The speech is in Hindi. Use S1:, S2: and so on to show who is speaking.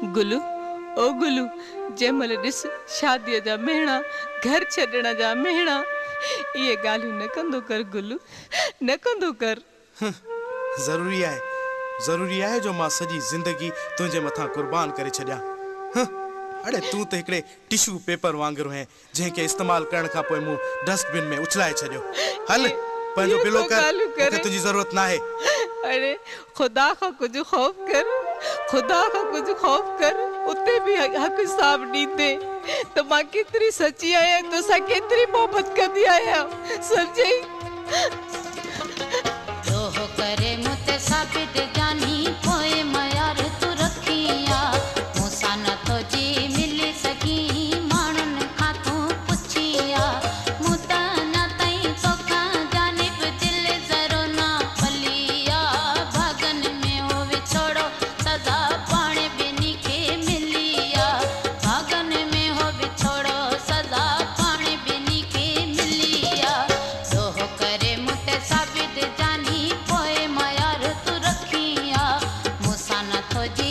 S1: गुलू ओ गुलू जंहिंमहिल ॾिस शादीअ जा मेहणा घर छॾण जा मेहणा ये ॻाल्हियूं न कंदो कर गुलू न कंदो कर।
S2: ज़रूरी आहे जो मां सॼी ज़िंदगी तुंहिंजे मथां कुर्बान करे छॾियां। अड़े तूं त हिकिड़े टिशू पेपर वांगुरु आहे जंहिंखे इस्तेमालु करण खां पोइ मूं डस्टबिन में उछलाए छॾियो। हल पंहिंजो बिलो कर, मूंखे तुंहिंजी ज़रूरत नाहे।
S1: अरे खुदा खां कुझु ख़ौफ़ कर, खुदा खां कुझु ख़ौफ़ कर, उते भी हक़ हिसाब ॾींदे त मां केतिरी सची आहियां, तोसां केतिरी मोहबत कंदी आहियां समझई।
S3: रोह करे मुते साबित जानी पोए मयार तू रखिया मूंसां नथो जी मिली सकी माण्हुनि खां तूं पुछिया मूं त न ताईं तोखां जानिब दिल ज़रो ना फलिया भागन में हो विछोड़ो सदा पाण ॿिन्ही खे मिलिया भागन में हो विछोड़ो सदा पाण ॿिन्ही खे मिलिया रोह करे मुते साबित जानी पोए मयार तू रखिया मूंसां नथो जी